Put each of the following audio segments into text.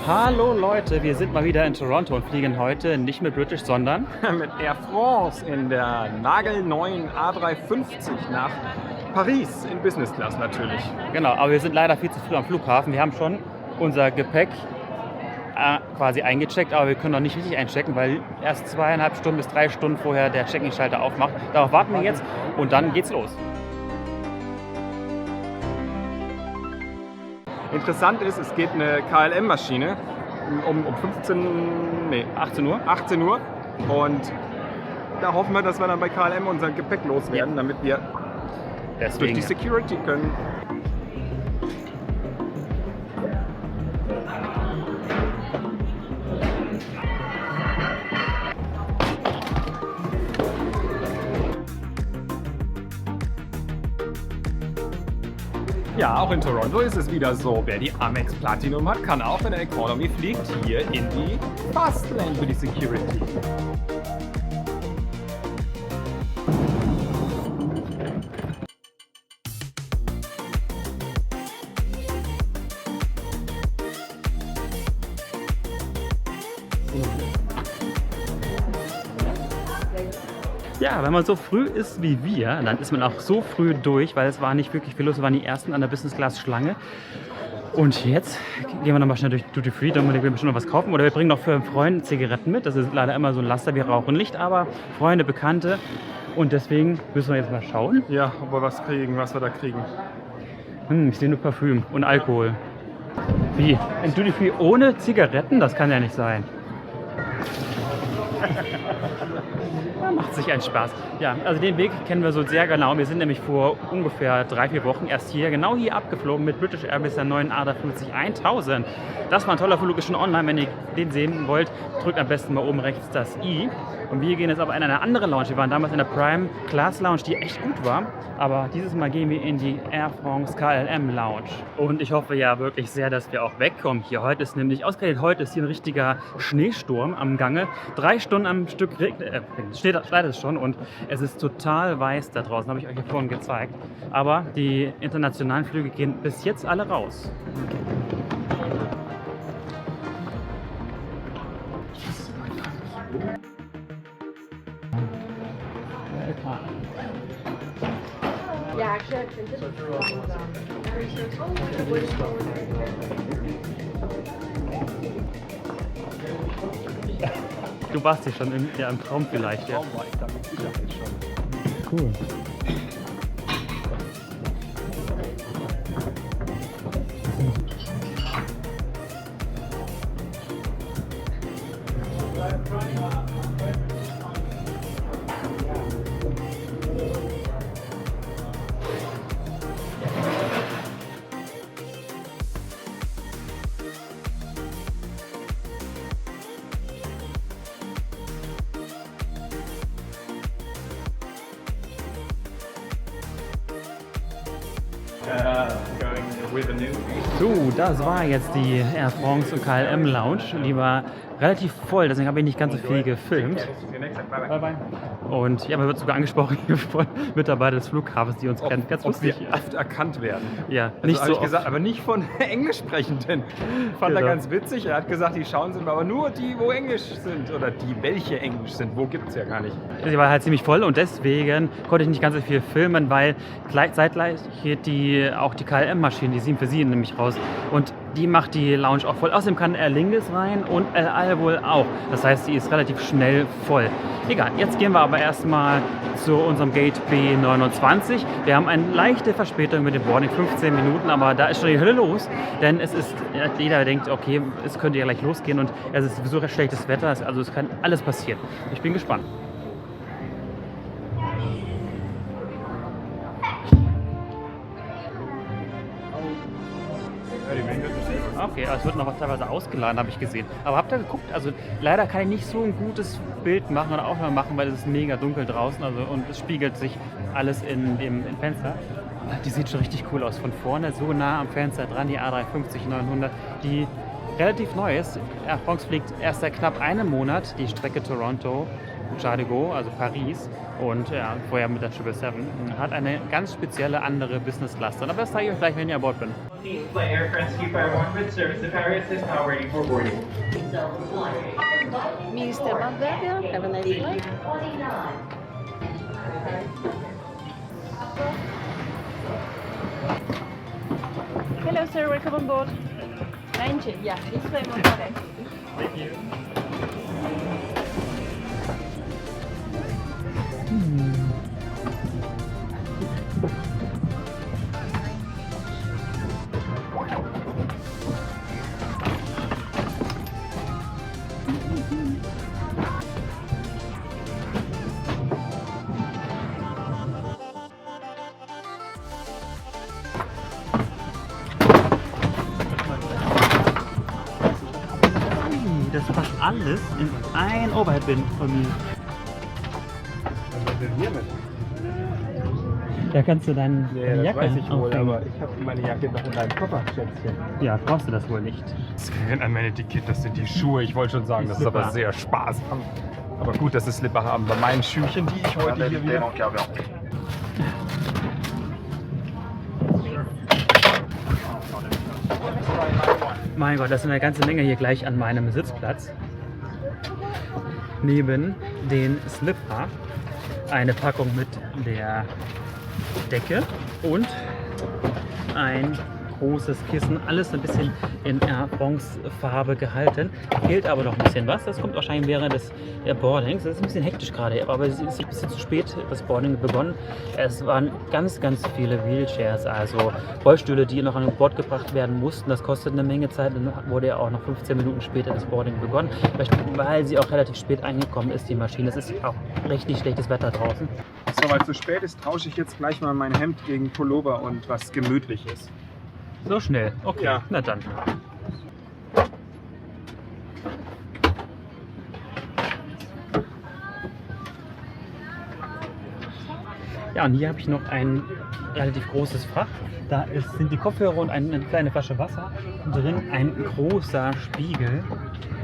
Hallo Leute, wir sind mal wieder in Toronto und fliegen heute nicht mit British, sondern mit Air France in der nagelneuen A350 nach Paris in Business Class natürlich. genau, aber wir sind leider viel zu früh am Flughafen. Wir haben schon unser Gepäck quasi eingecheckt, aber wir können noch nicht richtig einchecken, weil erst 2,5 Stunden bis 3 Stunden vorher der Check-in-Schalter aufmacht. Darauf warten wir jetzt und dann geht's los. Interessant ist, es geht eine KLM-Maschine um 18 Uhr und da hoffen wir, dass wir dann bei KLM unser Gepäck loswerden, damit wir durch die Security können. Ja, auch in Toronto ist es wieder so, wer die Amex Platinum hat, kann auch, wenn er Economy fliegt, hier in die Fastlane für die Security. Ja, wenn man so früh ist wie wir, dann ist man auch so früh durch, weil es war nicht wirklich viel los. Wir waren die Ersten an der Business Class Schlange. Und jetzt gehen wir nochmal schnell durch Duty Free, damit wir bestimmt noch was kaufen. Oder wir bringen noch für Freunde Zigaretten mit. Das ist leider immer so ein Laster, wir rauchen nicht, aber Freunde, Bekannte. Und deswegen müssen wir jetzt mal schauen. Ja, ob wir was da kriegen. Ich sehe nur Parfüm und Alkohol. Wie? Ein Duty Free ohne Zigaretten? Das kann ja nicht sein. Macht sich einen Spaß. Ja, also den Weg kennen wir so sehr genau. Wir sind nämlich vor ungefähr 3-4 Wochen erst genau hier abgeflogen mit British Airways der neuen A350-1000. Das war ein toller Flug, ist schon online. Wenn ihr den sehen wollt, drückt am besten mal oben rechts das i. Und wir gehen jetzt aber in eine andere Lounge. Wir waren damals in der Prime Class Lounge, die echt gut war. Aber dieses Mal gehen wir in die Air France KLM Lounge. Und ich hoffe ja wirklich sehr, dass wir auch wegkommen hier. Heute ist nämlich, ausgerechnet heute ist hier ein richtiger Schneesturm am Gange. 3 Stunden am Stück schneit es schon und es ist total weiß da draußen, habe ich euch ja vorhin gezeigt. Aber die internationalen Flüge gehen bis jetzt alle raus. Yeah, actually, I printed it Du warst hier schon im Traum vielleicht, ja. War ich da mit Sicherheit schon. Cool. So, das war jetzt die Air France und KLM Lounge. Die war relativ voll, deswegen habe ich nicht ganz so viel gefilmt. Bye bye. Und ja, man wird sogar angesprochen von Mitarbeitern des Flughafens, die uns kennen. Ganz lustig. Wir oft erkannt werden. Ja, also nicht so gesagt, aber nicht von Englischsprechenden. Fand er ganz witzig. Er hat gesagt, die schauen sind aber nur die, wo Englisch sind. Oder die, welche Englisch sind. Wo gibt es ja gar nicht. Sie war halt ziemlich voll und deswegen konnte ich nicht ganz so viel filmen, weil zeitgleich geht auch die KLM-Maschine, die 747 nämlich raus. Und die macht die Lounge auch voll. Außerdem kann Aer Lingus rein und El Al wohl auch. Das heißt, die ist relativ schnell voll. Egal, jetzt gehen wir aber erstmal zu unserem Gate B29. Wir haben eine leichte Verspätung mit dem Boarding, 15 Minuten, aber da ist schon die Hölle los. Denn es ist, jeder denkt, okay, es könnte ja gleich losgehen und es ist sowieso recht schlechtes Wetter. Also es kann alles passieren. Ich bin gespannt. Okay, also es wird noch was teilweise ausgeladen, habe ich gesehen. Aber habt ihr geguckt? Also leider kann ich nicht so ein gutes Bild machen oder Aufnahme machen, weil es ist mega dunkel draußen, also und es spiegelt sich alles im Fenster. Die sieht schon richtig cool aus von vorne, so nah am Fenster dran, die A350-900, die relativ neu ist. Air France fliegt erst seit knapp einem Monat die Strecke Toronto Charles de Gaulle, also Paris, und ja, vorher mit der 777, hat eine ganz spezielle andere Business Class drin. Aber das zeige ich euch gleich, wenn ich an Bord bin. Flight Air France Q51 with service to Paris is now ready for boarding. Mr. Malverde, have a nice flight. Hello sir, welcome on board. 19, yeah, this way on board. Thank you. Das passt alles in ein Overhead-Bin von mir. Was ist denn hier mit? Da kannst du deine Ja, Jacke das weiß ich wohl, aufhängen. aber ich habe meine Jacke noch in deinem Koffer, Schätzchen. Ja, brauchst du das wohl nicht. Das erinnert an mein Etikett, das sind die Schuhe. Ich wollte schon sagen, Die das ist aber Slipper. sehr sparsam. Aber gut, dass es Slipper haben. Bei meinen Schüchen, die ich heute hier wieder... Mein Gott, das ist eine ganze Menge hier gleich an meinem Sitzplatz. Neben den Slipper eine Packung mit der Decke und ein großes Kissen. Alles ein bisschen in Air France-Farbe gehalten. Fehlt aber noch ein bisschen was. Das kommt wahrscheinlich während des Boardings. Das ist ein bisschen hektisch gerade, aber es ist ein bisschen zu spät, das Boarding begonnen. Es waren ganz, ganz viele Wheelchairs, also Rollstühle, die noch an Bord gebracht werden mussten. Das kostet eine Menge Zeit. Dann wurde ja auch noch 15 Minuten später das Boarding begonnen. Vielleicht, weil sie auch relativ spät angekommen ist, die Maschine. Es ist auch richtig schlechtes Wetter draußen. So, weil es zu spät ist, tausche ich jetzt gleich mal mein Hemd gegen Pullover und was Gemütliches. So schnell. Okay, Ja. na dann. Ja, und hier habe ich noch ein relativ großes Fach. Da sind die Kopfhörer und eine kleine Flasche Wasser. Drin ein großer Spiegel.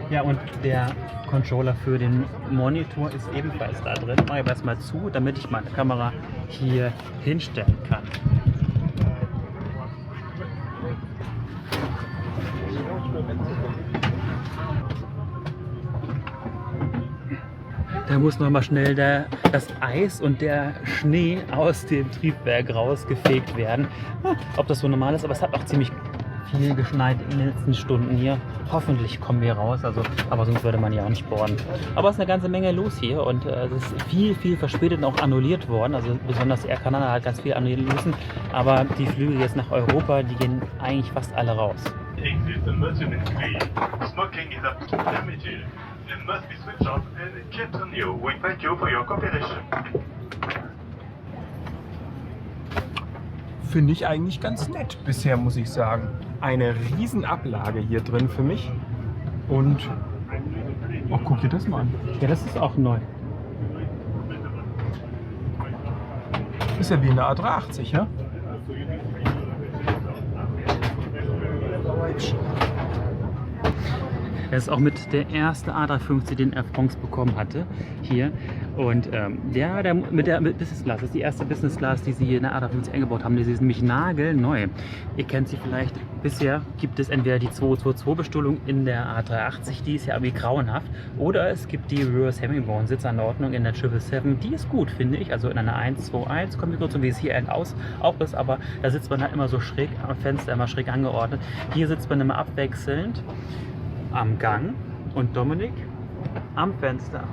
Ja, und der Controller für den Monitor ist ebenfalls da drin. Mache ich aber erstmal zu, damit ich meine Kamera hier hinstellen kann. Da muss noch mal schnell das Eis und der Schnee aus dem Triebwerk rausgefegt werden. Ob das so normal ist, aber es hat auch ziemlich viel geschneit in den letzten Stunden hier. Hoffentlich kommen wir raus, aber sonst würde man ja auch nicht bohren. Aber es ist eine ganze Menge los hier und es ist viel verspätet und auch annulliert worden. Also besonders Air Canada hat ganz viel annullieren müssen. Aber die Flüge jetzt nach Europa, die gehen eigentlich fast alle raus. Exit emergency. Smoking is a permitted. It must be switched off and kept on you. We thank you for your cooperation. Finde ich eigentlich ganz nett bisher, muss ich sagen. Eine Riesenablage hier drin für mich. Und oh, guck dir das mal an. Ja, das ist auch neu. Ist ja wie eine A380, ja? Das ist auch mit der erste A350, den Air France bekommen hatte, hier. Und der mit Business Class, das ist die erste Business Class, die sie hier in der A350 eingebaut haben. Die ist nämlich nagelneu. Ihr kennt sie vielleicht, bisher gibt es entweder die 222-Bestuhlung in der A380, die ist ja irgendwie grauenhaft. Oder es gibt die Reverse Herringbone Sitzanordnung in der 777, die ist gut, finde ich. Also in einer 121-Konfiguration, wie es hier auch ist, aber da sitzt man halt immer so schräg am Fenster, immer schräg angeordnet. Hier sitzt man immer abwechselnd am Gang und Dominik am Fenster.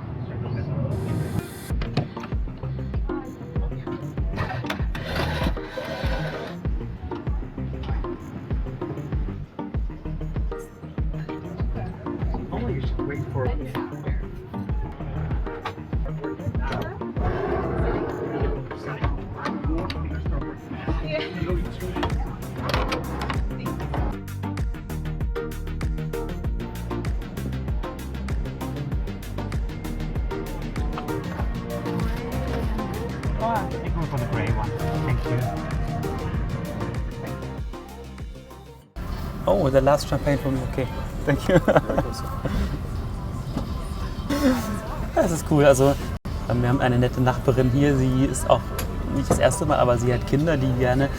I go for the grey one. Thank you. Oh, the last champagne for me. Okay, thank you. Das ist cool. Also, wir haben eine nette Nachbarin hier. Sie ist auch nicht das erste Mal, aber sie hat Kinder, die gerne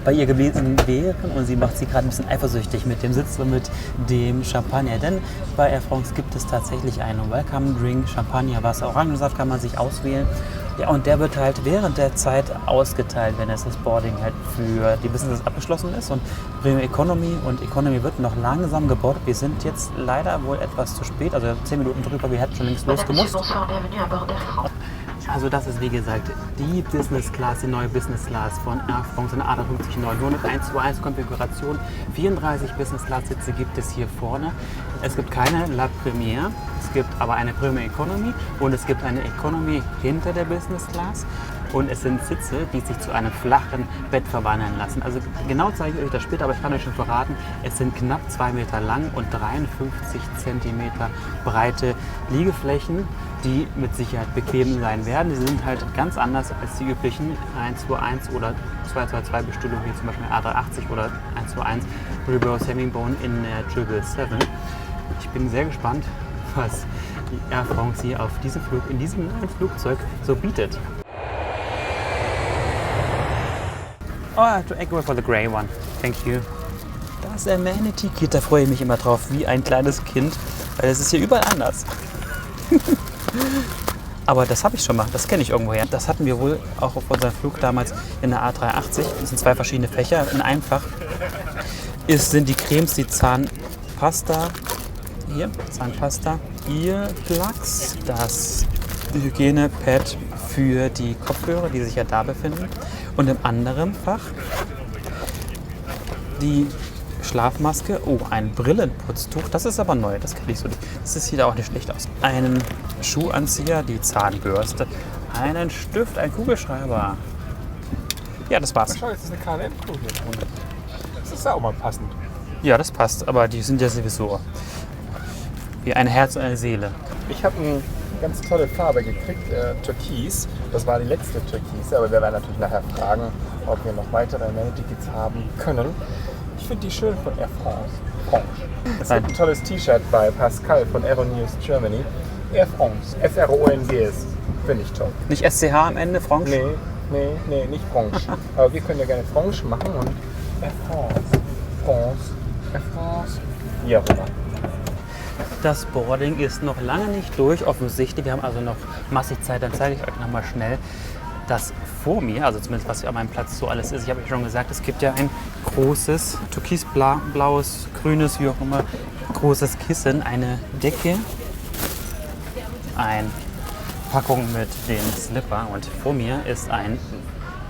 bei ihr gewesen wären und sie macht sie gerade ein bisschen eifersüchtig mit dem Sitz und mit dem Champagner. Denn bei Air France gibt es tatsächlich einen Welcome Drink, Champagner, Wasser, Orangensaft kann man sich auswählen. Ja, und der wird halt während der Zeit ausgeteilt, wenn das Boarding halt für die Business abgeschlossen ist. Und Premium Economy und Economy wird noch langsam gebaut. Wir sind jetzt leider wohl etwas zu spät, also 10 Minuten drüber, wir hätten schon längst losgemusst. Also das ist wie gesagt die Business Class, die neue Business Class von Air France, eine A350-9. Nur eine 1:1 Konfiguration. 34 Business Class Sitze gibt es hier vorne. Es gibt keine La Première, es gibt aber eine Premium Economy und es gibt eine Economy hinter der Business Class. Und es sind Sitze, die sich zu einem flachen Bett verwandeln lassen. Also genau zeige ich euch das später, aber ich kann euch schon verraten, es sind knapp 2 Meter lang und 53 Zentimeter breite Liegeflächen, die mit Sicherheit bequem sein werden. Die sind halt ganz anders als die üblichen 1:1 oder 2:2 Bestuhlungen, wie zum Beispiel A380 oder 1:1 Reverse Herringbone in der 777. Ich bin sehr gespannt, was die Air France hier auf diesem Flug, in diesem neuen Flugzeug so bietet. Oh, I have to go for the grey one. Thank you. Das Amenity Kit, da freue ich mich immer drauf, wie ein kleines Kind, weil es ist hier überall anders. Aber das habe ich schon mal, das kenne ich irgendwoher. Das hatten wir wohl auch auf unserem Flug damals in der A380. Das sind 2 verschiedene Fächer. In einem Fach sind die Cremes, die Zahnpasta, hier, Zahnpasta, Earplugs, das Hygienepad für die Kopfhörer, die sich ja da befinden. Und im anderen Fach die Schlafmaske. Oh, ein Brillenputztuch. Das ist aber neu, das kenne ich so nicht. Das sieht auch nicht schlecht aus. Einen Schuhanzieher, die Zahnbürste, einen Stift, ein Kugelschreiber. Ja, das war's. Schau, jetzt ist eine KLM-Crew hier drin. Das ist ja auch mal passend. Ja, das passt, aber die sind ja sowieso wie ein Herz und eine Seele. Ich habe eine ganz tolle Farbe gekriegt, Türkis. Das war die letzte Türkis, aber wir werden natürlich nachher fragen, ob wir noch weitere Amenity-Kits haben können. Ich finde die schön von Air France. Es gibt ein tolles T-Shirt bei Pascal von Aeronews Germany. Air France, F-R-O-N-G-S. Finde ich toll. Nicht SCH am Ende, Franck? Nee, nicht Franche. Aber wir können ja gerne Franche machen und Air France, Air France, wie auch immer. Das Boarding ist noch lange nicht durch, offensichtlich. Wir haben also noch massig Zeit. Dann zeige ich euch nochmal schnell das vor mir, also zumindest was an meinem Platz so alles ist. Ich habe euch schon gesagt, es gibt ja ein großes, türkisblaues, grünes, wie auch immer, großes Kissen, eine Decke, eine Packung mit den Slipper und vor mir ist ein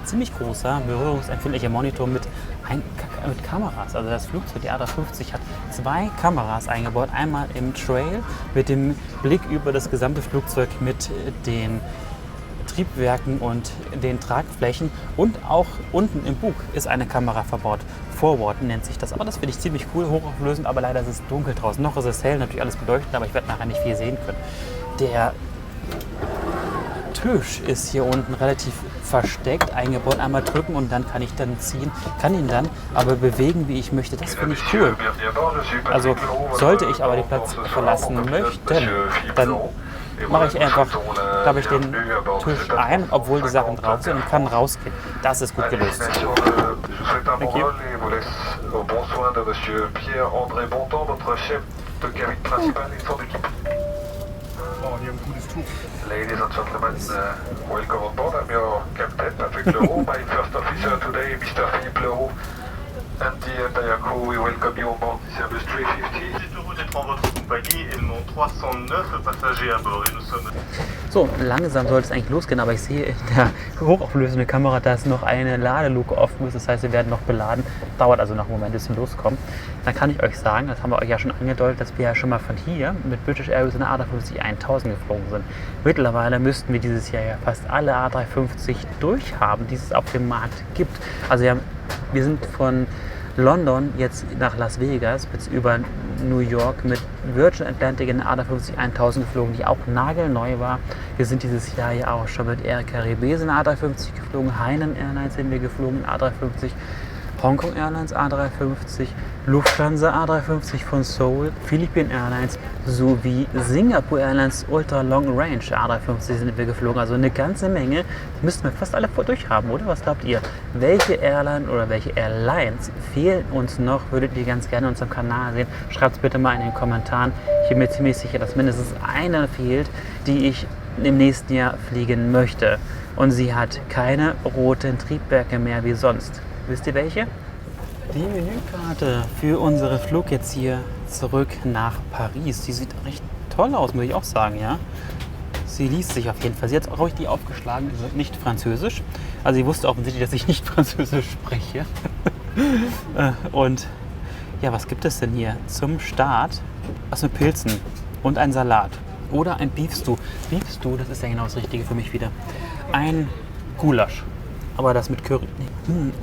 ziemlich großer, berührungsempfindlicher Monitor mit Kameras. Also das Flugzeug, die A350, hat 2 Kameras eingebaut. Einmal im Trail mit dem Blick über das gesamte Flugzeug mit den Triebwerken und den Tragflächen. Und auch unten im Bug ist eine Kamera verbaut. Forward nennt sich das. Aber das finde ich ziemlich cool, hochauflösend. Aber leider ist es dunkel draußen. Noch ist es hell, natürlich alles beleuchtet, aber ich werde nachher nicht viel sehen können. Der Tisch ist hier unten relativ versteckt eingebaut. Einmal drücken und dann kann ich dann ziehen, kann ihn dann aber bewegen, wie ich möchte. Das finde ich cool. Also sollte ich aber den Platz verlassen möchten, dann mache ich einfach, klappe ich den Tisch ein, obwohl die Sachen drauf sind und kann rausgehen. Das ist gut gelöst. Thank you. Oh, die haben ein gutes Tuch. Ladies and gentlemen, welcome on board. I'm your captain, Patrick Leroux, my first officer today, Mr. Philippe Leroux, and the entire crew. We welcome you on board this Airbus 350. C'est heureux d'être en votre compagnie et nous avons 309 Passagiers à bord et nous sommes... So, langsam sollte es eigentlich losgehen, aber ich sehe in der hochauflösenden Kamera, dass noch eine Ladeluke offen ist. Das heißt, wir werden noch beladen. Dauert also noch einen Moment, bis wir loskommen. Dann kann ich euch sagen, das haben wir euch ja schon angedeutet, dass wir ja schon mal von hier mit British Airways in der A350-1000 geflogen sind. Mittlerweile müssten wir dieses Jahr ja fast alle A350 durchhaben, die es auf dem Markt gibt. Also wir sind von London jetzt nach Las Vegas bis über New York mit Virgin Atlantic in der A350-1000 geflogen, die auch nagelneu war. Wir sind dieses Jahr ja auch schon mit Air Caribbean in der A350 geflogen, Hainan Airlines sind wir geflogen in A350, Hongkong Airlines A350, Lufthansa A350 von Seoul, Philippine Airlines sowie Singapore Airlines Ultra Long Range A350 sind wir geflogen. Also eine ganze Menge. Die müssten wir fast alle durchhaben, oder? Was glaubt ihr? Welche Airline oder welche Airlines fehlen uns noch? Würdet ihr ganz gerne auf unserem Kanal sehen? Schreibt es bitte mal in den Kommentaren. Ich bin mir ziemlich sicher, dass mindestens eine fehlt, die ich im nächsten Jahr fliegen möchte. Und sie hat keine roten Triebwerke mehr wie sonst. Wisst ihr welche? Die Menükarte für unseren Flug jetzt hier zurück nach Paris. Die sieht recht toll aus, muss ich auch sagen, ja. Sie liest sich auf jeden Fall. Sie hat auch richtig aufgeschlagen, nicht Französisch. Also sie wusste offensichtlich, dass ich nicht Französisch spreche. Und ja, was gibt es denn hier zum Start? Was mit Pilzen und ein Salat. Oder ein Beef Stew. Beef Stew, das ist ja genau das Richtige für mich wieder. Ein Gulasch. Aber das mit Curry.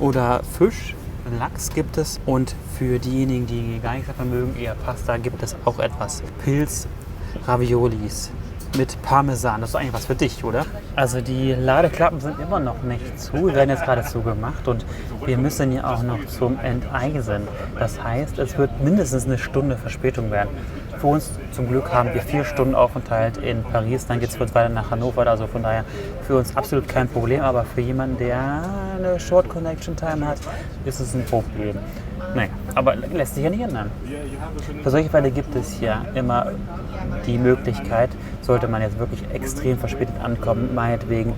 Oder Fisch. Lachs gibt es und für diejenigen, die gar nichts davon mögen, eher Pasta, gibt es auch etwas. Pilz, Raviolis mit Parmesan. Das ist eigentlich was für dich, oder? Also die Ladeklappen sind immer noch nicht zu. Wir werden jetzt gerade zugemacht und wir müssen ja auch noch zum Enteisen. Das heißt, es wird mindestens eine Stunde Verspätung werden. Für uns zum Glück haben wir 4 Stunden Aufenthalt in Paris, dann geht es für uns weiter nach Hannover, also von daher für uns absolut kein Problem, aber für jemanden, der eine Short Connection Time hat, ist es ein Problem. Naja, aber lässt sich ja nicht ändern. Für solche Fälle gibt es hier immer die Möglichkeit, sollte man jetzt wirklich extrem verspätet ankommen, meinetwegen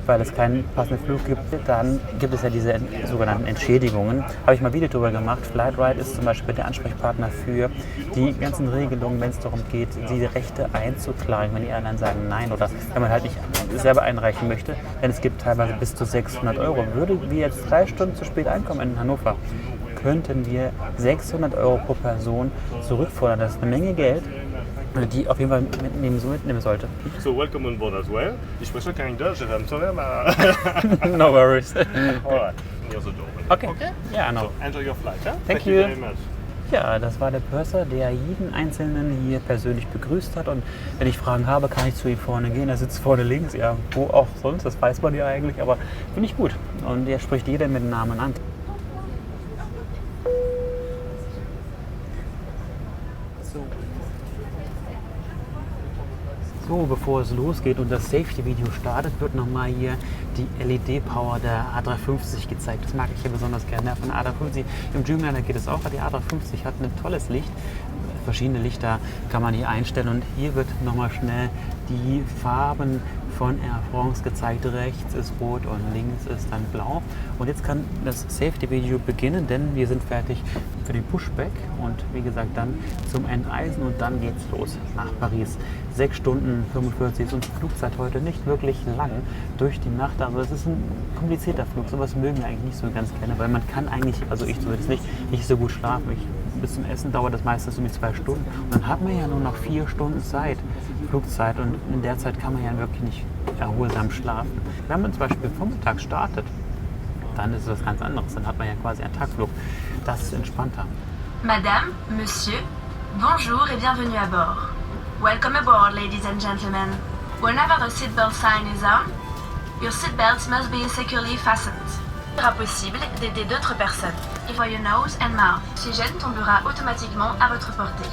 weil es keinen passenden Flug gibt, dann gibt es ja diese sogenannten Entschädigungen. Habe ich mal ein Video darüber gemacht. Flightride ist zum Beispiel der Ansprechpartner für die ganzen Regelungen, wenn es darum geht, die Rechte einzuklagen, wenn die Airline sagen nein oder wenn man halt nicht selber einreichen möchte. Denn es gibt teilweise bis zu 600 €. Würden wir jetzt 3 Stunden zu spät ankommen in Hannover, könnten wir 600 € pro Person zurückfordern. Das ist eine Menge Geld, die auf jeden Fall mitnehmen sollte. So welcome on board as well. Ich spreche kein Deutsch, I'm sorry, aber... No worries. Alright, here's the door. Okay. Ja, no. So enjoy your flight, yeah? Thank you. Very much. Ja, das war der Purser, der jeden Einzelnen hier persönlich begrüßt hat. Und wenn ich Fragen habe, kann ich zu ihm vorne gehen. Er sitzt vorne links, ja, wo auch sonst, das weiß man ja eigentlich, aber finde ich gut. Und er spricht jeden mit Namen an. So, bevor es losgeht und das Safety-Video startet, wird nochmal hier die LED-Power der A350 gezeigt. Das mag ich hier besonders gerne. Von der A350 im Dreamliner geht es auch. Die A350 hat ein tolles Licht. Verschiedene Lichter kann man hier einstellen und hier wird nochmal schnell die Farben von Air France gezeigt. Rechts ist rot und links ist dann blau. Und jetzt kann das Safety-Video beginnen, denn wir sind fertig für den Pushback und wie gesagt dann zum Enteisen und dann geht's los nach Paris. 6 Stunden 45 ist unsere Flugzeit heute nicht wirklich lang durch die Nacht. Also es ist ein komplizierter Flug. Sowas mögen wir eigentlich nicht so ganz gerne, weil man kann eigentlich, also ich zumindest nicht so gut schlafen. Bis zum Essen dauert das meistens um die 2 Stunden. Und dann hat man ja nur noch 4 Stunden Flugzeit und in der Zeit kann man ja wirklich nicht erholsam schlafen. Wenn man zum Beispiel vormittags startet, dann ist es was ganz anderes. Dann hat man ja quasi einen Tagflug. Das ist entspannter. Madame, Monsieur, bonjour et bienvenue à bord. Welcome aboard, ladies and gentlemen. Whenever the seatbelt sign is on, your seatbelts must be securely fastened. Il sera possible d'aider d'autres personnes. Il faut your nose and mouth. L'oxygène tombera automatiquement à votre portée.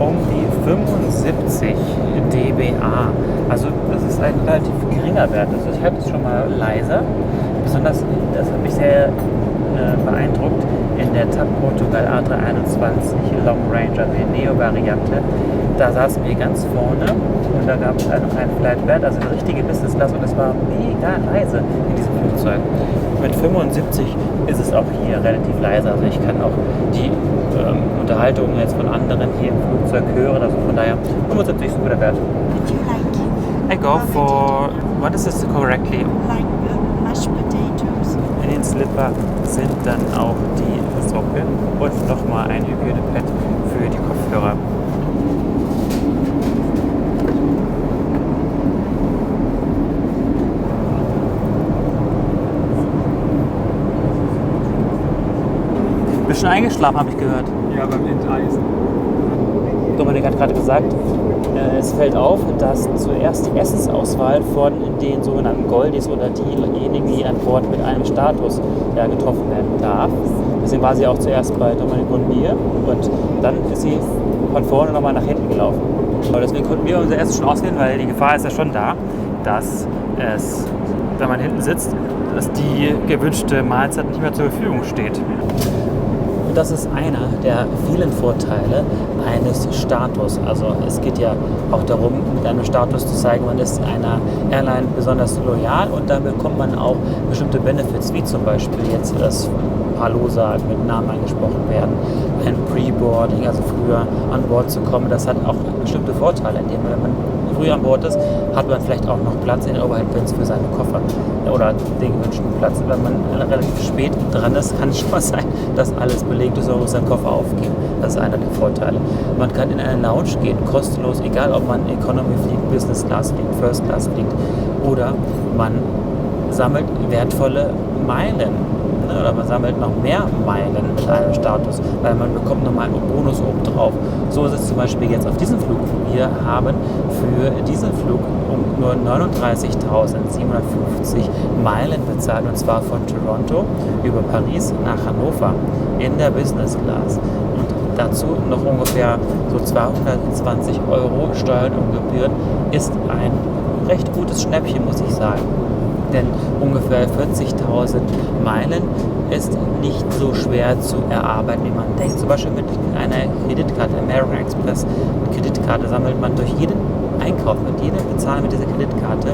um die 75 dBA. Also das ist ein relativ geringer Wert. Also ich hatte es schon mal leiser. Besonders, das hat mich sehr beeindruckt, in der TAP Portugal A321 Long Range, also die Neo-Variante. Da saßen wir ganz vorne und da gab es noch einen Flightwert, also eine richtige Business Class, und es war mega leise in diesem Flugzeug. Mit 75 ist es auch hier relativ leise, also ich kann auch die Unterhaltungen jetzt von anderen hier im Flugzeug hören, also von daher 75 ist ein guter Wert. Would you like I go for, what is this correctly? mashed potatoes? In den Slipper sind dann auch die Socken und nochmal ein Hygienepad für die Kopfhörer. Bisschen eingeschlafen, habe ich gehört. Ja, beim Enteisen. Dominik hat gerade gesagt, es fällt auf, dass zuerst die Essensauswahl von den sogenannten Goldies oder diejenigen, die an Bord mit einem Status getroffen werden darf. Deswegen war sie auch zuerst bei Dominik und mir und dann ist sie von vorne nochmal nach hinten gelaufen. Aber deswegen konnten wir unser Essen schon auswählen, weil die Gefahr ist ja schon da, dass es, wenn man hinten sitzt, dass die gewünschte Mahlzeit nicht mehr zur Verfügung steht. Das ist einer der vielen Vorteile eines Status. Also es geht ja auch darum, mit einem Status zu zeigen, man ist einer Airline besonders loyal und dann bekommt man auch bestimmte Benefits, wie zum Beispiel jetzt das Hallo sagen, mit Namen angesprochen werden, ein Pre-Boarding, also früher an Bord zu kommen. Das hat auch bestimmte Vorteile, indem wenn man früh an Bord ist, hat man vielleicht auch noch Platz in den Overhead-Bins für seine Koffer oder den gewünschten Platz. Wenn man relativ spät dran ist, kann es schon mal sein, dass alles belegt ist und man muss seinen Koffer aufgeben. Das ist einer der Vorteile. Man kann in eine Lounge gehen, kostenlos, egal ob man Economy fliegt, Business Class fliegt, First Class fliegt, oder man sammelt wertvolle Meilen. Oder man sammelt noch mehr Meilen mit einem Status, weil man bekommt nochmal einen Bonus obendrauf. So ist es zum Beispiel jetzt auf diesem Flug. Wir haben für diesen Flug um nur 39.750 Meilen bezahlt, und zwar von Toronto über Paris nach Hannover in der Business Class. Und dazu noch ungefähr so 220 € Steuern und Gebühren ist ein recht gutes Schnäppchen, muss ich sagen. Denn ungefähr 40.000 Meilen ist nicht so schwer zu erarbeiten, wie man denkt. Zum Beispiel mit einer Kreditkarte, American Express Kreditkarte, sammelt man durch jeden Einkauf, mit jedem Bezahlen mit dieser Kreditkarte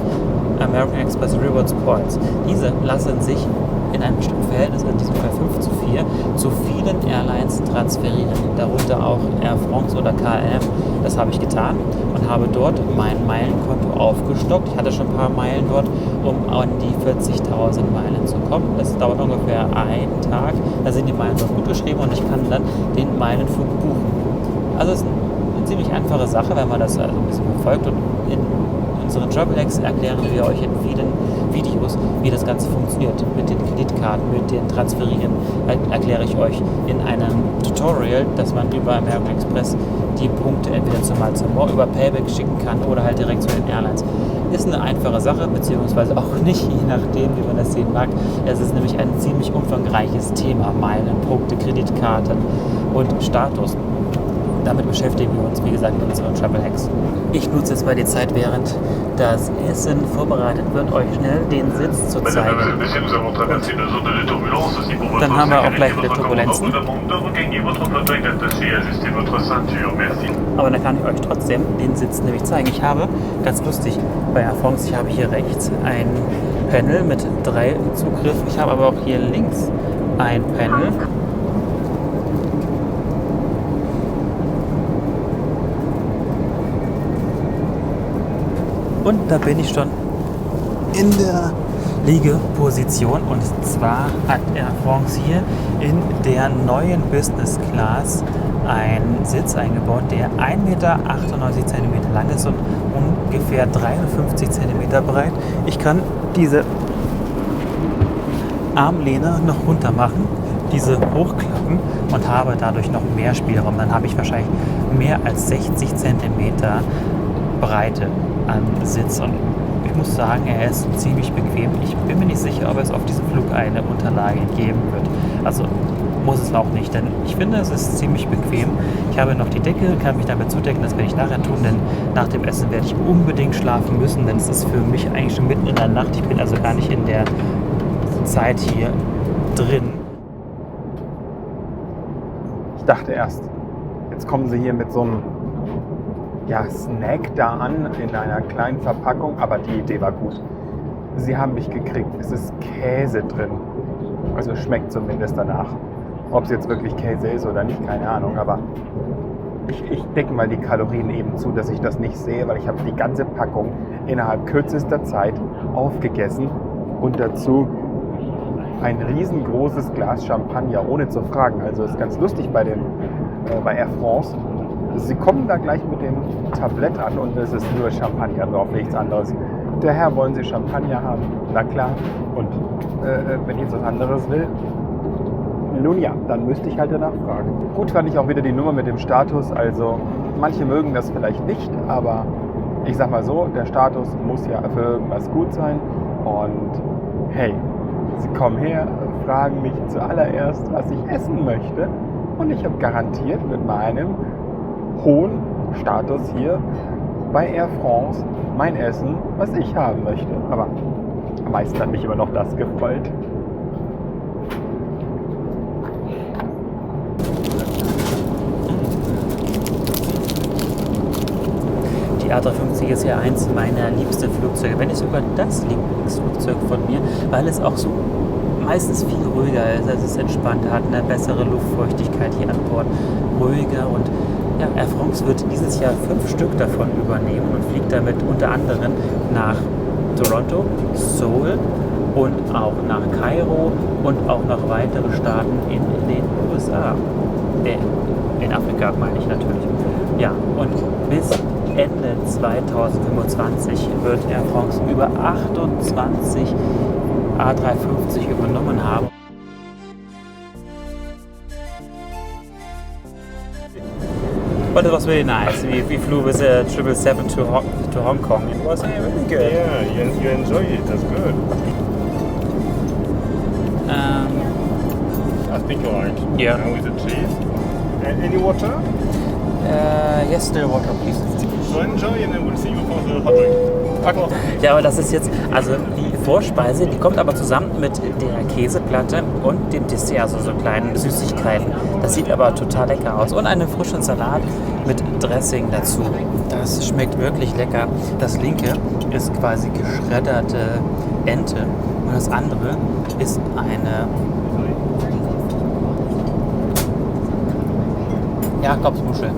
American Express Rewards Points. Diese lassen sich in einem bestimmten Verhältnis, in diesem Fall 5:4, zu vielen Airlines transferieren, darunter auch Air France oder KLM. Das habe ich getan und habe dort mein Meilenkonto aufgestockt. Ich hatte schon ein paar Meilen dort, um an die 40.000 Meilen zu kommen. Das dauert ungefähr einen Tag. Da sind die Meilen dort gut geschrieben und ich kann dann den Meilenflug buchen. Also es ist eine ziemlich einfache Sache, wenn man das also ein bisschen verfolgt, und in unseren Travel Hacks erklären wir euch in vielen Videos, wie das Ganze funktioniert. Mit den Kreditkarten, mit den Transferieren erkläre ich euch in einem Tutorial, dass man über American Express die Punkte entweder zum More über Payback schicken kann oder halt direkt zu den Airlines. Ist eine einfache Sache, beziehungsweise auch nicht, je nachdem, wie man das sehen mag. Es ist nämlich ein ziemlich umfangreiches Thema. Meilen, Punkte, Kreditkarten und Status. Damit beschäftigen wir uns, wie gesagt, mit unseren Travel Hacks. Ich nutze jetzt mal die Zeit, während das Essen vorbereitet wird, euch schnell den Sitz zu zeigen. Dann haben wir auch gleich wieder Turbulenzen. Aber dann kann ich euch trotzdem den Sitz nämlich zeigen. Ich habe, ganz lustig, bei Air France, ich habe hier rechts ein Panel mit 3 Zugriffen. Ich habe aber auch hier links ein Panel. Und da bin ich schon in der Liegeposition, und zwar hat Air France hier in der neuen Business Class einen Sitz eingebaut, der 1,98 Meter lang ist und ungefähr 53 cm breit. Ich kann diese Armlehne noch runter machen, diese hochklappen und habe dadurch noch mehr Spielraum. Dann habe ich wahrscheinlich mehr als 60 cm Breite an Sitz, und ich muss sagen, er ist ziemlich bequem. Ich bin mir nicht sicher, ob es auf diesem Flug eine Unterlage geben wird. Also muss es auch nicht, denn ich finde, es ist ziemlich bequem. Ich habe noch die Decke, kann mich damit zudecken, das werde ich nachher tun, denn nach dem Essen werde ich unbedingt schlafen müssen, denn es ist für mich eigentlich schon mitten in der Nacht. Ich bin also gar nicht in der Zeit hier drin. Ich dachte erst, jetzt kommen sie hier mit so einem Snack da an in einer kleinen Verpackung, aber die Idee war gut. Sie haben mich gekriegt. Es ist Käse drin. Also schmeckt zumindest danach. Ob es jetzt wirklich Käse ist oder nicht, keine Ahnung. Aber ich decke mal die Kalorien eben zu, dass ich das nicht sehe, weil ich habe die ganze Packung innerhalb kürzester Zeit aufgegessen und dazu ein riesengroßes Glas Champagner, ohne zu fragen. Also ist ganz lustig bei Air France. Sie kommen da gleich mit dem Tablett an und es ist nur Champagner drauf, nichts anderes. Der Herr, wollen Sie Champagner haben? Na klar. Und wenn ich jetzt was anderes will, nun ja, dann müsste ich halt danach fragen. Gut fand ich auch wieder die Nummer mit dem Status. Also manche mögen das vielleicht nicht, aber ich sag mal so, der Status muss ja für irgendwas gut sein. Und hey, Sie kommen her, fragen mich zuallererst, was ich essen möchte. Und ich habe garantiert mit meinem hohen Status hier bei Air France mein Essen, was ich haben möchte. Aber am meisten hat mich immer noch das gefreut. Die A350 ist ja eins meiner liebsten Flugzeuge, wenn nicht sogar das Lieblingsflugzeug von mir, weil es auch so meistens viel ruhiger ist. Es ist entspannter, hat eine bessere Luftfeuchtigkeit hier an Bord, ruhiger und ja, Air France wird dieses Jahr 5 Stück davon übernehmen und fliegt damit unter anderem nach Toronto, Seoul und auch nach Kairo und auch noch weitere Staaten in den USA. In Afrika meine ich natürlich. Ja, und bis Ende 2025 wird Air France über 28 A350 übernommen haben. But it was really nice. We flew with a 777 to Hong Kong. It was really good. Yeah, you enjoy it. That's good. I think you like. Yeah. And with the cheese. And any water? Yes, still water, please. So enjoy and then we'll see you for the hot drink. Okay. Ja, aber das ist jetzt, also die Vorspeise, die kommt aber zusammen mit der Käseplatte und dem Dessert, also so kleinen Süßigkeiten. Das sieht aber total lecker aus. Und einen frischen Salat mit Dressing dazu. Das schmeckt wirklich lecker. Das linke ist quasi geschredderte Ente und das andere ist eine Jakobsmuschel.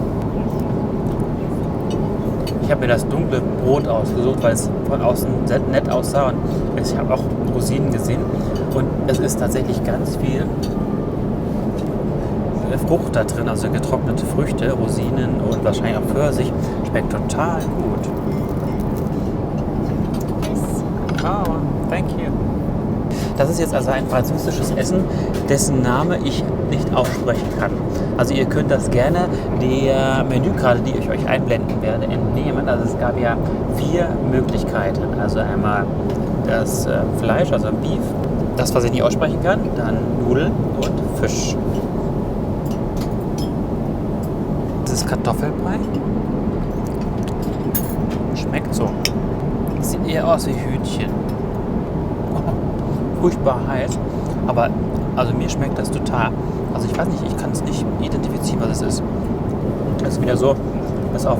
Ich habe mir das dunkle Brot ausgesucht, weil es von außen sehr nett aussah und ich habe auch Rosinen gesehen und es ist tatsächlich ganz viel Frucht da drin, also getrocknete Früchte, Rosinen und wahrscheinlich auch Pfirsich. Schmeckt total gut. Oh, thank you. Das ist jetzt also ein französisches Essen, dessen Name ich nicht aussprechen kann. Also ihr könnt das gerne der Menükarte, die ich euch einblenden werde, entnehmen. Also es gab ja 4 Möglichkeiten. Also einmal das Fleisch, also Beef, das, was ich nicht aussprechen kann, dann Nudeln und Fisch. Das ist Kartoffelbrei. Schmeckt so. Sieht eher aus wie Hühnchen. Furchtbar heiß, aber also mir schmeckt das total. Also ich weiß nicht, ich kann es nicht identifizieren, was es ist. Es ist wieder so, dass auf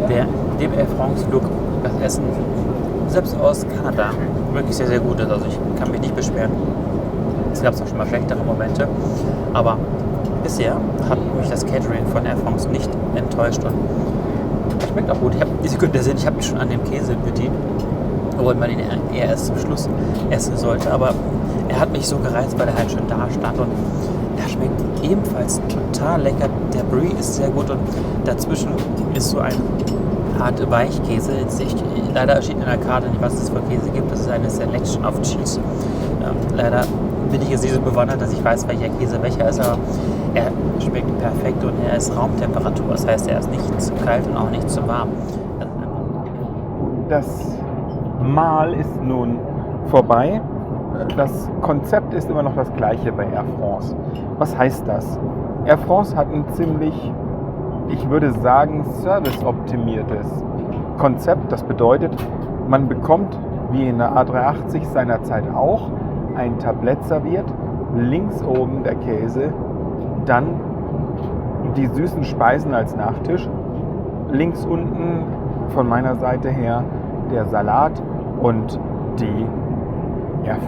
dem Air France Flug das Essen selbst aus Kanada wirklich sehr, sehr gut ist. Also ich kann mich nicht beschweren. Es gab auch schon mal schlechtere Momente, aber bisher hat mich das Catering von Air France nicht enttäuscht und schmeckt auch gut. Ich habe mich schon an dem Käse bedient, obwohl man ihn eher erst zum Schluss essen sollte, aber er hat mich so gereizt, weil er halt schon da stand und er schmeckt ebenfalls total lecker. Der Brie ist sehr gut und dazwischen ist so ein harte Weichkäse. Leider steht in der Karte nicht, was es für Käse gibt. Das ist eine Selection of Cheese. Leider bin ich jetzt nicht so bewandert, dass ich weiß, welcher Käse welcher ist, aber er schmeckt perfekt und er ist Raumtemperatur. Das heißt, er ist nicht zu kalt und auch nicht zu warm. Das Mahl ist nun vorbei. das Konzept ist immer noch das gleiche bei Air France. Was heißt das? Air France hat ein ziemlich, ich würde sagen, serviceoptimiertes Konzept. Das bedeutet, man bekommt, wie in der A380 seinerzeit auch, ein Tablett serviert, links oben der Käse, dann die süßen Speisen als Nachtisch, links unten von meiner Seite her der Salat und die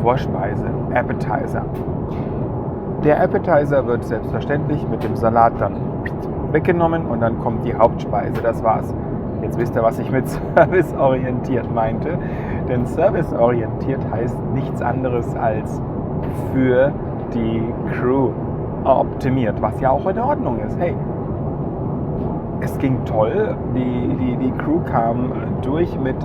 Vorspeise, Appetizer. Der Appetizer wird selbstverständlich mit dem Salat dann weggenommen und dann kommt die Hauptspeise, das war's. Jetzt wisst ihr, was ich mit serviceorientiert meinte. Denn serviceorientiert heißt nichts anderes als für die Crew optimiert, was ja auch in Ordnung ist. Hey, es ging toll. Die Crew kam durch mit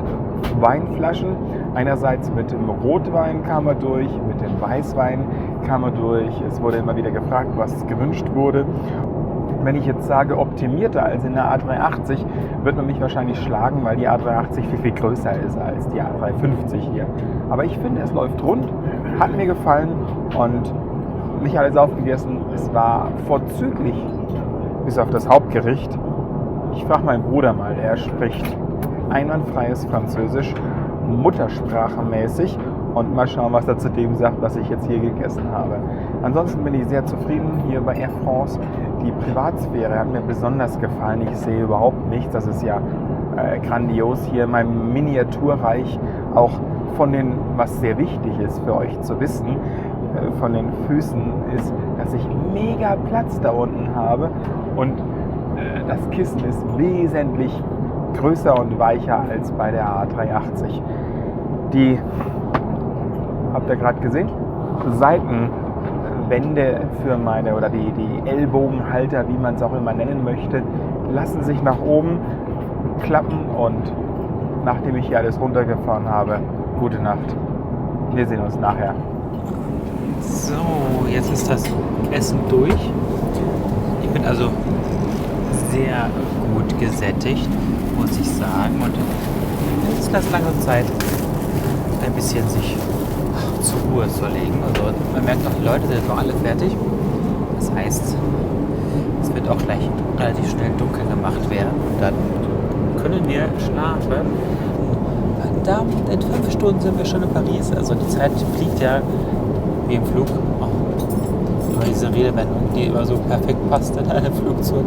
Weinflaschen. Einerseits mit dem Rotwein kam er durch, mit dem Weißwein kam er durch. Es wurde immer wieder gefragt, was gewünscht wurde. Wenn ich jetzt sage optimierter als in der A380, wird man mich wahrscheinlich schlagen, weil die A380 viel, viel größer ist als die A350 hier. Aber ich finde, es läuft rund, hat mir gefallen und nicht alles aufgegessen. Es war vorzüglich, bis auf das Hauptgericht. Ich frage meinen Bruder mal, er spricht einwandfreies Französisch, muttersprachenmäßig. Und mal schauen, was er zu dem sagt, was ich jetzt hier gegessen habe. Ansonsten bin ich sehr zufrieden hier bei Air France. Die Privatsphäre hat mir besonders gefallen. Ich sehe überhaupt nichts. Das ist ja grandios hier in meinem Miniaturreich. Auch von den, was sehr wichtig ist für euch zu wissen, von den Füßen ist, dass ich mega Platz da unten habe. Und das Kissen ist wesentlich größer und weicher als bei der A380. Die, habt ihr gerade gesehen, Seitenwände für meine, oder die Ellbogenhalter, wie man es auch immer nennen möchte, lassen sich nach oben klappen und nachdem ich hier alles runtergefahren habe, gute Nacht. Wir sehen uns nachher. So, jetzt ist das Essen durch. Ich bin also sehr gut gesättigt, muss ich sagen. Und es ist ganz lange Zeit, ein bisschen sich zur Ruhe zu legen. Also man merkt auch, die Leute sind noch alle fertig. Das heißt, es wird auch gleich relativ schnell dunkel gemacht werden. Und dann können wir schlafen. Verdammt, in 5 Stunden sind wir schon in Paris. Also die Zeit fliegt ja wie im Flug. Oh, immer diese Redewendung, die immer so perfekt passt in einem Flugzeug.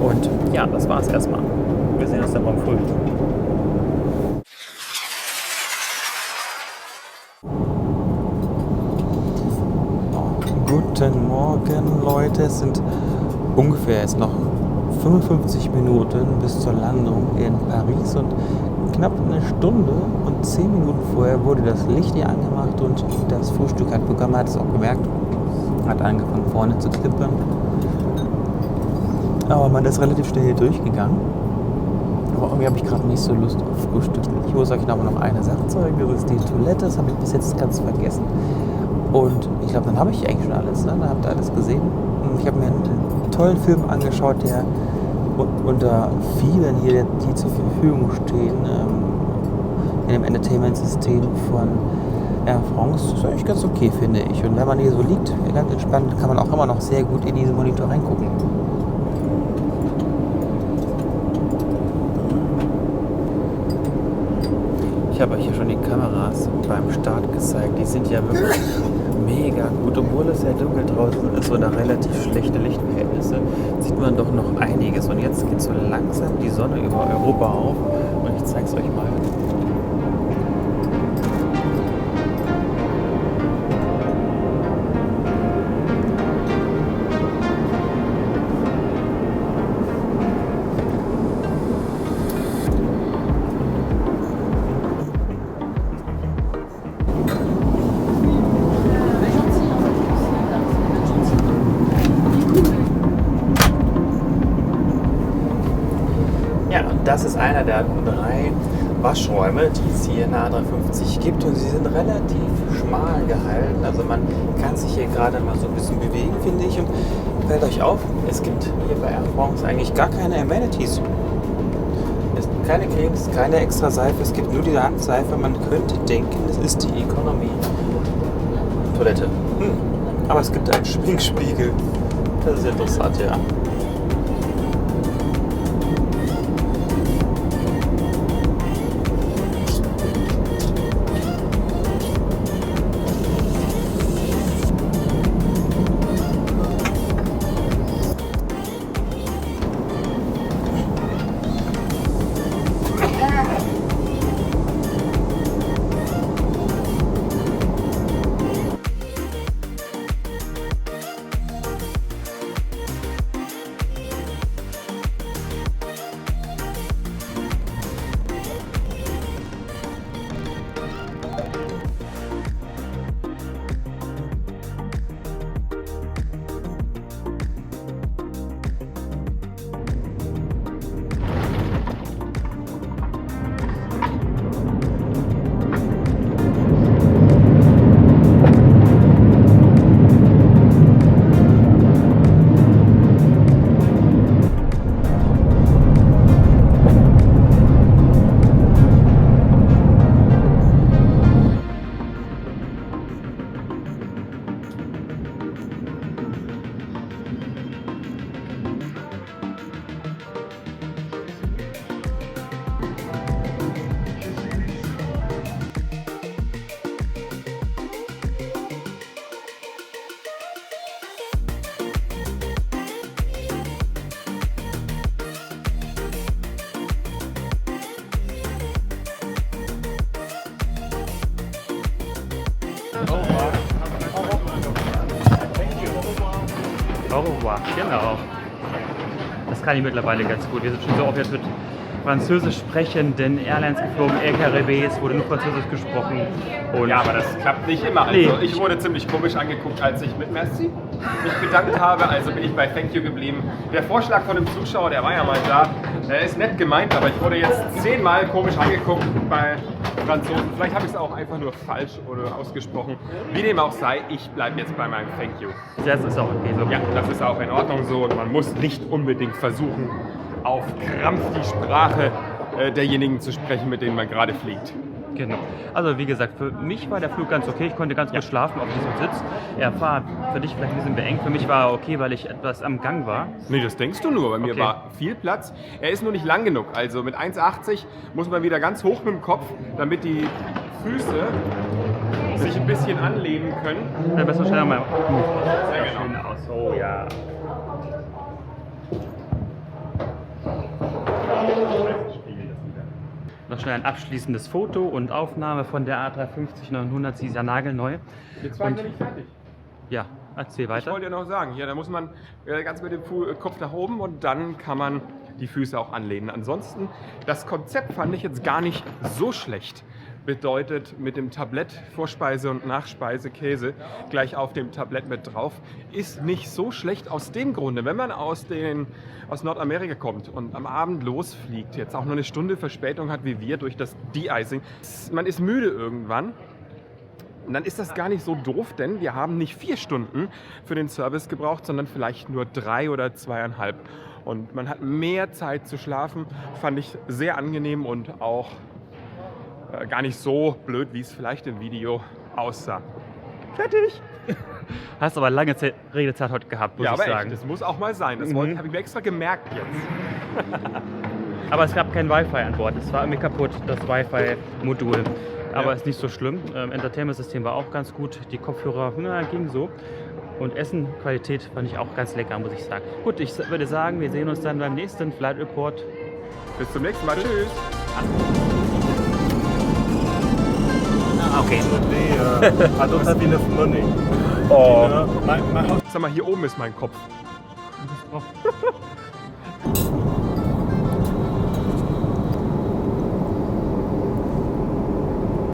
Und ja, das war's erstmal. Wir sehen uns dann morgen früh. Guten Morgen, Leute. Es sind ungefähr jetzt noch 55 Minuten bis zur Landung in Paris und knapp eine Stunde und 10 Minuten vorher wurde das Licht hier angemacht und das Frühstück hat begonnen. Man hat es auch gemerkt, hat angefangen vorne zu klippern. Aber man ist relativ schnell hier durchgegangen. Aber irgendwie habe ich gerade nicht so Lust auf Frühstück. Ich muss euch aber noch eine Sache zeigen. Das ist die Toilette. Das habe ich bis jetzt ganz vergessen. Und ich glaube, dann habe ich eigentlich schon alles. Ne? Da habt ihr alles gesehen. Und ich habe mir einen tollen Film angeschaut, der unter vielen hier, die zur Verfügung stehen, in dem Entertainment-System von Air France. Das ist eigentlich ganz okay, finde ich. Und wenn man hier so liegt, ganz entspannt, kann man auch immer noch sehr gut in diesen Monitor reingucken. Ich habe euch hier schon die Kameras beim Start gezeigt. Die sind ja wirklich mega gut. Obwohl es sehr dunkel draußen ist oder relativ schlechte Lichtverhältnisse, sieht man doch noch einiges. Und jetzt geht so langsam die Sonne über Europa auf. Und ich zeige es euch mal. Das ist einer der 3 Waschräume, die es hier in der A350 gibt, und sie sind relativ schmal gehalten. Also man kann sich hier gerade mal so ein bisschen bewegen, finde ich. Und fällt euch auf, es gibt hier bei Air France eigentlich gar keine Amenities. Es gibt keine Cremes, keine extra Seife, es gibt nur diese Handseife. Man könnte denken, es ist die Economy-Toilette. Aber es gibt einen Schminkspiegel. Das ist interessant, ja. Au revoir, genau. Das kann ich mittlerweile ganz gut. Wir sind schon so oft jetzt mit französisch sprechenden Airlines geflogen, LKRBs, wurde nur Französisch gesprochen. Und Ja, aber das klappt nicht immer. Also Nee. ich wurde ziemlich komisch angeguckt, als ich mit Merci mich bedankt habe. Also bin ich bei Thank You geblieben. Der Vorschlag von dem Zuschauer, der war ja mal da, der ist nett gemeint, aber ich wurde jetzt 10-mal komisch angeguckt bei Franzosen. Vielleicht habe ich es auch einfach nur falsch oder ausgesprochen. Wie dem auch sei, ich bleibe jetzt bei meinem Thank You. das ist auch okay so. Ja, das ist auch in Ordnung so und man muss nicht unbedingt versuchen, auf Krampf die Sprache derjenigen zu sprechen, mit denen man gerade fliegt. Genau. Also wie gesagt, für mich war der Flug ganz okay. Ich konnte ganz gut schlafen auf diesem Sitz. Er war für dich vielleicht ein bisschen beengt. Für mich war er okay, weil ich etwas am Gang war. Nee, das denkst du nur. Bei mir Okay. war viel Platz. Er ist nur nicht lang genug. Also mit 1,80 muss man wieder ganz hoch mit dem Kopf, damit die Füße sich ein bisschen anlehnen können. Dann müssen wir schnell mal Sehr genau. schön aus. Oh ja. Noch schnell ein abschließendes Foto und Aufnahme von der A350 900. Sie ist ja nagelneu. Jetzt waren Und- wir nicht fertig. Ja, erzähl Ich weiter. wollte ja noch sagen, hier, da muss man ganz mit dem Kopf nach oben und dann kann man die Füße auch anlehnen. Ansonsten, das Konzept fand ich jetzt gar nicht so schlecht. Bedeutet, mit dem Tablett Vorspeise und Nachspeise Käse gleich auf dem Tablett mit drauf, ist nicht so schlecht aus dem Grunde, wenn man aus Nordamerika kommt und am Abend losfliegt, jetzt auch nur eine Stunde Verspätung hat wie wir durch das De-Icing. Man ist müde irgendwann. Und dann ist das gar nicht so doof, denn wir haben nicht 4 Stunden für den Service gebraucht, sondern vielleicht nur 3 oder 2,5. Und man hat mehr Zeit zu schlafen, fand ich sehr angenehm und auch gar nicht so blöd, wie es vielleicht im Video aussah. Fertig! Hast aber lange Redezeit heute gehabt, muss Ja, ich aber sagen. echt, das muss auch mal sein. Das habe ich mir extra gemerkt jetzt. Aber es gab kein Wi-Fi an Bord. Es war irgendwie kaputt, das Wi-Fi-Modul. Aber Ja. ist nicht so schlimm. Entertainment-System war auch ganz gut. Die Kopfhörer, ging so. Und Essen, Qualität fand ich auch ganz lecker, muss ich sagen. Gut, ich würde sagen, wir sehen uns dann beim nächsten Flight Report. Bis zum nächsten Mal. Tschüss! Okay. I don't have enough money. Oh. My house. Sag mal, hier oben ist mein Kopf.